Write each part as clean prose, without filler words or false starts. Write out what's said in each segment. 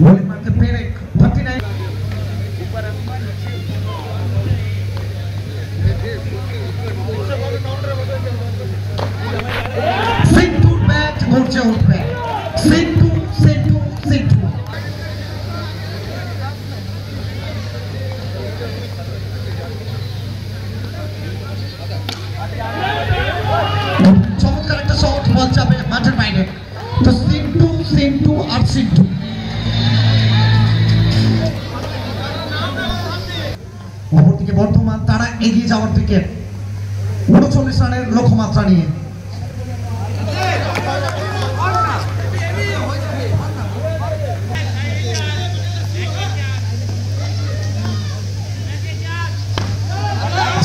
Bowling mark Perek, 39. Sintu bat, Gorja utbe. Sintu. চমৎকার একটা shot বল যাবে মাঠের বাইরে। তো সিন্টু আর সিন্টু। অপরদিকে বর্তমান তারা এগিয়ে যাওয়ার দিকে 39 রানের লক্ষ্যমাত্রা নিয়ে।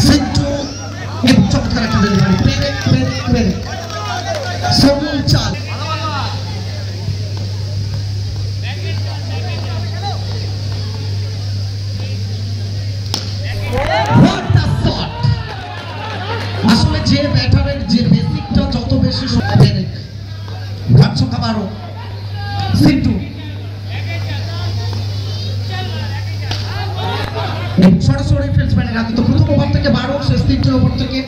সিন্টু এবং চমৎকার একটা ডেলিভারি। পেরেক সবুজ চাল। আসলে যে ব্যাটারের যে বেসিকটা যত বেশি পেরেক রান সংখ্যা 12 সিন্টু সরাসরি ফিল্ডসম্যানের আগে। তো প্রথম ওভার থেকে 12, শেষ 3 ওভার থেকে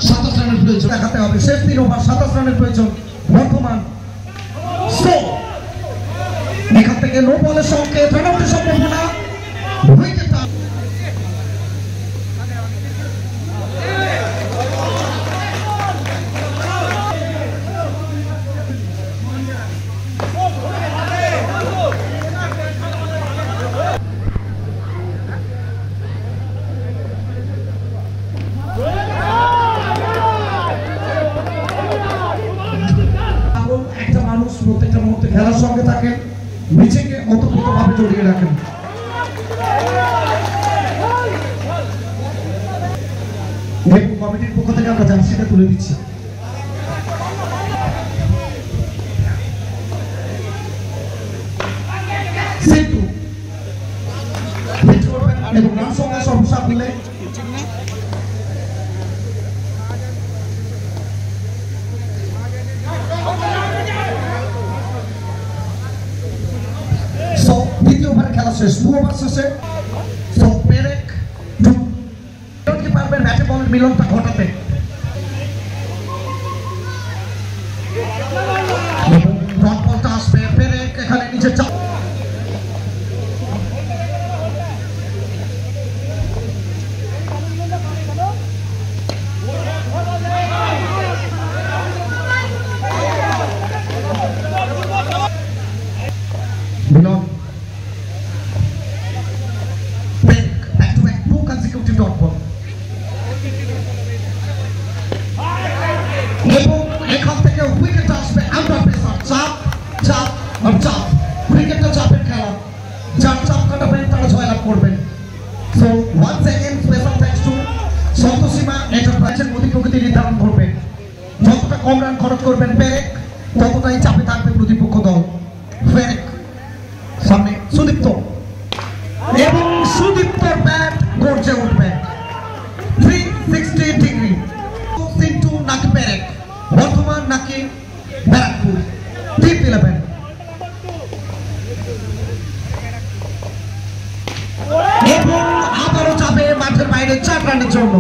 27 রানের প্রয়োজন দেখাতে হবে। শেষ 3 ওভার 27 রানের প্রয়োজন বর্তমান। এখান থেকে নো বলের সংকেত, রান আউটের সম্ভাবনা। একটা মানুষ প্রত্যেকটা মুহূর্তে খেলার সঙ্গে থাকেন, নিজেকে ওতপ্রোতভাবে জড়িয়ে রাখেন। কমিটির পক্ষ থেকে আমরা জার্সিটা তুলে দিচ্ছি। এবং রান সংখ্যা সর্বসাকুল্যে দ্বিতীয় ওভারে খেলা শেষ, 2 ওভার শেষে পেরেক কি পারবেন ব্যাটে বলের মিলনটা ঘটাতে। ডট বলটা আসবে, পেরেক এখানে নিচে চাপ। মিলন ডট বল এবং এখান থেকে উইকেট আসবে। আউটার পেসার চাপ ক্রিকেটটা চাপের খেলা, যার চাপ কাটাবেন তারা জয়লাভ করবেন। So once again special thanks to Santoshima এন্টারপ্রাইজের গতি প্রকৃতি নির্ধারণ করবে। যতটা কম রান খরচ করবেন পেরেক, ততটাই চাপে থাকবে প্রতিপক্ষ দল। পেরেক সামনে সুদীপ্ত এবং সুদীপ্তর ব্যাট গর্জে উঠবে 360 ডিগ্রি। সিন্টু নাকি পেরেক, বর্তমান নাকি ব্যারাকপুর, টিপ 11 এবং আবারও যাবে মাঠের বাইরে 4 রানের জন্য।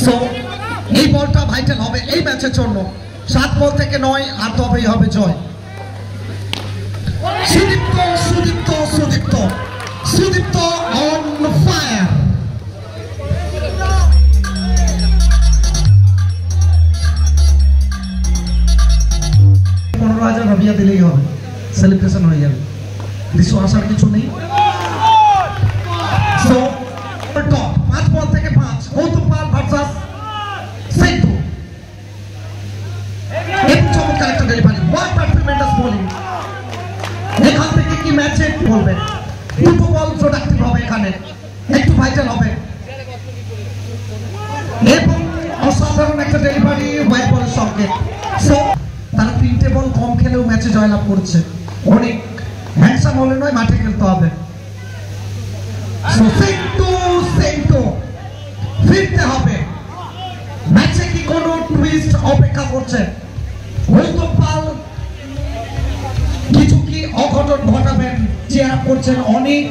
সো এই বলটা ভাইটাল হবে এই ম্যাচের জন্য। 7 বল থেকে 9 আর তবেই হবে জয়। Sudipta on fire. 15,000 ভাবিয়া দিলেই হবে, সেলিব্রেশন হয়ে যাবে, কিছু আসার কিছু নেই। সো টপ 5 বল থেকে 5 গৌতম পাল ভার্সাস সিন্টু। এই চমৎকার একটা delivery, what a tremendous bowling. এখান থেকে কি ম্যাচে বলবেন, দুটো বল প্রোডাক্টিভ হবে, এখানে একটু ভাইটাল হবে এবং অসাধারণ একটা ডেলিভারি হোয়াইট বলের সংকেত। সো তারা 3টে বল কম খেলেও ম্যাচে জয়লাভ করছে। অনেক হ্যান্ডসাম হলে নয়, মাঠে খেলতে হবে। সো সিন্টু ফিরতে হবে। ম্যাচে কি কোনো টুইস্ট অপেক্ষা করছে? গৌতম পাল অঘটন ঘটাবেন চেয়ার আপ করছেন অনিক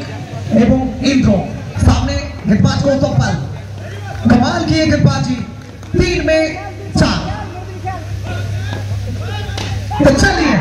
এবং इंद्र सामने गेंदबाज गौतम पाल कमाल की गेंदबाजी 3 में 4 तो चलिए